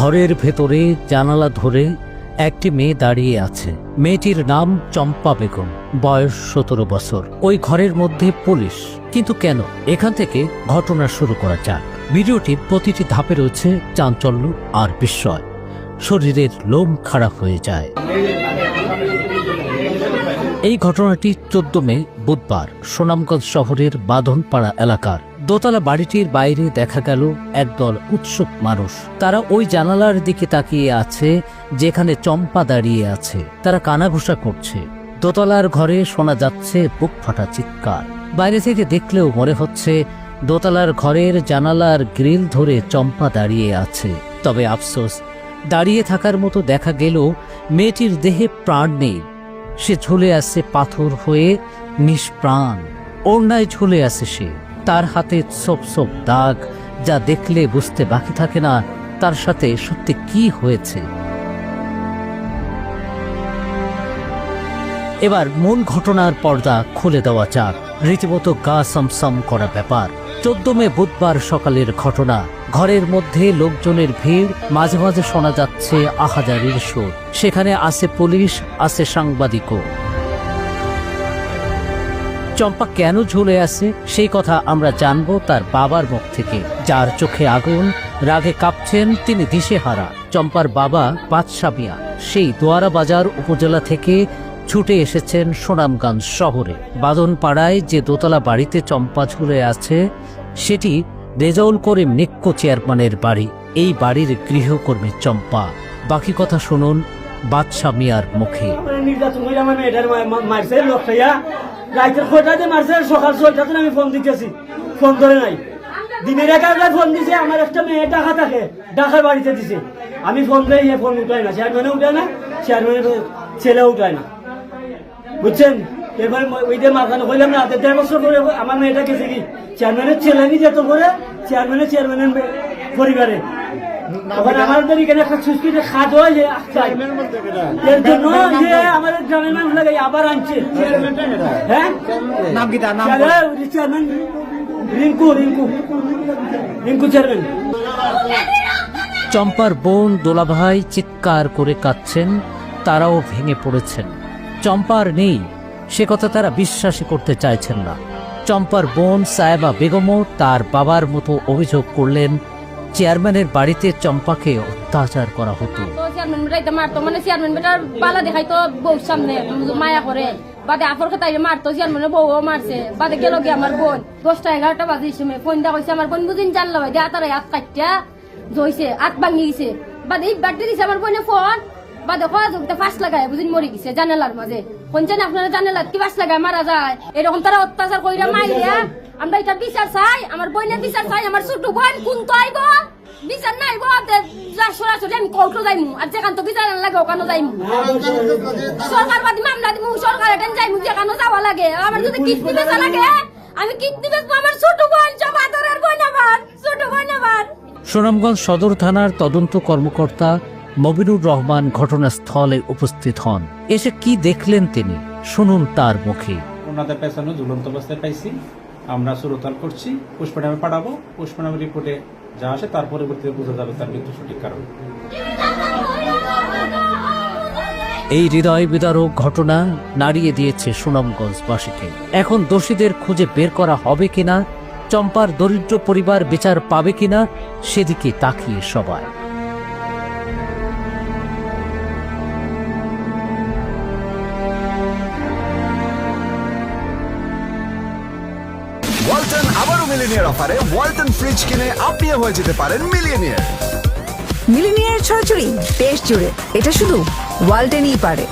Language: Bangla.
ঘরের ভেতরে জানালা ধরে একটি মেয়ে দাঁড়িয়ে আছে। মেয়েটির নাম চম্পা বেগম, বয়স 17 বছর। ওই ঘরের মধ্যে পুলিশ। কিন্তু কেন? এখান থেকে ঘটনা শুরু করা যাক। ভিডিওটির প্রতিটি ধাপে রয়েছে চাঞ্চল্য আর বিস্ময়। শরীরের লোম খারাপ হয়ে যায়। এই ঘটনাটি 14 মে বুধবার সুনামগঞ্জ শহরের বাঁধনপাড়া এলাকার দোতলা বাড়িটির বাইরে দেখা গেল একদল উৎসুক মানুষ। তারা ওই জানালার দিকে তাকিয়ে আছে যেখানে চম্পা দাঁড়িয়ে আছে। তারা কানাঘুষা করছে। দোতলার ঘরে শোনা যাচ্ছে বুক ফাটা চিৎকার। বাইরে থেকে দেখলেও মনে হচ্ছে দোতলার ঘরের জানালার গ্রিল ধরে চম্পা দাঁড়িয়ে আছে। তবে আফসোস, দাঁড়িয়ে থাকার মতো দেখা গেল মেয়েটির দেহে প্রাণ নেই। সে ঝুলে আছে পাথর হয়ে নিষ্প্রাণ। ওড়নায় ঝুলে আছে সে। তার হাতে ছোপ ছোপ দাগ, যা দেখলে বুঝতে বাকি থাকে না তার সাথে সত্যি কি হয়েছে। এবার মূল ঘটনার পর্দা খুলে দেওয়া যাক। রীতিমতো গা সমসম করা ব্যাপার। 14 মে বুধবার সকালের ঘটনা। ঘরের মধ্যে লোকজনের ভিড়, মাঝে মাঝে শোনা যাচ্ছে আহাজারির সুর। সেখানে আছে পুলিশ, আছে সাংবাদিকও। চম্পা কেন ঝুলে আছে সেই কথা আমরা জানবো তার বাবার মুখ থেকে, যার চোখে আগুন, রাগে কাঁপছেন তিনি দিশেহারা। চম্পার বাবা বাদশা মিয়া সেই দোয়ারা বাজার উপজেলা থেকে ছুটে এসেছেন সুনামগঞ্জ শহরে। বাঁধনপাড়ায় যে দোতলা বাড়িতে চম্পা ঝুলে আছে সেটি রেজাউল করিম নিক্কো চেয়ারম্যানের বাড়ি। এই বাড়ির গৃহকর্মী চম্পা। বাকি কথা শুনুন বাদশা মিয়ার মুখে। রাইতের 6টাতে মারছে, সকাল 6টাতে আমি ফোন দিতেছি, ফোন ধরে নাই। দিনের 11টায় ফোন দিছে, আমার একটা মেয়ে ঢাকা থাকে, ঢাকার বাড়িতে দিছে। আমি ফোন দেই, ফোন উঠায় না, চেয়ারম্যানে উঠায় না, চেয়ারম্যানের ছেলে উঠায় না, বুঝছেন। এবার ওইটা মাথানো কইলাম না, 1.5 বছর করে আমার মেয়েটা গেছে কি চেয়ারম্যানের ছেলে নি যেত করে চেয়ারম্যানের পরিবারে। আবার আমাদের এখানে একটা সুস্কিতে খাদ হয় যে এর জন্য যে আমাদের গ্রামের মানুষ লাগে আবার আনছে। হ্যাঁ, নাম কি তার নাম? Chairman Rinku chairman. চম্পার বোন দোলাভাই চিৎকার করে কাঁদছেন, তারাও ভেঙে পড়েছেন। চম্পার নেই সে কথা তারা বিশ্বাসই করতে চাইছেন না। চম্পার বোন সায়েবা বেগমও তার বাবার মতো অভিযোগ করলেন চেয়ারম্যানের বাড়িতে চম্পাকে অত্যাচার করা হতো। মায়া করে বাদে আপর কথাই মারতো, চেয়ারম্যানের বউ মারছে। বাদে গেল গিয়ে আমার বোন 10টা 11টা বাজে সময় ফোন দা কইছে আমার বোন বুঝিন জানলো ভাই দেয়া তারা হাত কাটিয়া জইছে, হাত ভাঙি গেছে। বাদে এই বাড়তে দিছে আমার বোনে ফোন। বাদে কয়া যোগতে ফাঁস লাগায় বুঝিন মরে গেছে জানালার মাঝে। কোনছেন আপনারা জানালার কি ফাঁস লাগায় মারা যায়? এরকম তারা অত্যাচার কইরা মাইরা আমরা এটা বিচার চাই, আমার বোনের বিচার চাই। আমার ছোট বোন কোন তো আইব বিচার নাই সরাসরি আমি কোর্টে যাইমু, আর যেখান তো বিচার লাগে ওখানে যাইমু। সরকার বাদী মামলা দিমু, সরকার এখানে যাইমু, যেখানে যাওয়া লাগে। আমার যদি কিস্তি বেচা লাগে আমি কিস্তি বেচবো। আমার ছোট বোন সব আদরের বোন, আমার ছোট বোন। আমার সুনামগঞ্জ সদর থানার তদন্ত কর্মকর্তা মবিনুর রহমান ঘটনাস্থলে উপস্থিত হন। এসে কি দেখলেন তিনি শুনুন তার মুখে। ওনাদের পেছনে ঝুলন্ত অবস্থায় পাইছি, আমরা সুরতাল করছি, পোস্টমর্টমে পাঠাবো। পোস্টমর্টম রিপোর্টে যা আসে তার পরবর্তীতে বোঝা যাবে তার মৃত্যু সঠিক কারণ। এই হৃদয় বিদারক ঘটনা নাড়িয়ে দিয়েছে সুনামগঞ্জবাসীকে। এখন দোষীদের খুঁজে বের করা হবে কিনা, চম্পার দরিদ্র পরিবার বিচার পাবে কিনা, সেদিকে তাকিয়ে সবাই। ওয়ালটন আবারও মিলিনিয়ার অফারে ওয়ালটন ফ্রিজ কিনে আপনিও হয়ে যেতে পারেন মিলিয়নিয়ার। মিলিনিয়ার ছড়াছড়ি দেশ জুড়ে, এটা শুধু ওয়ালটনই পারে।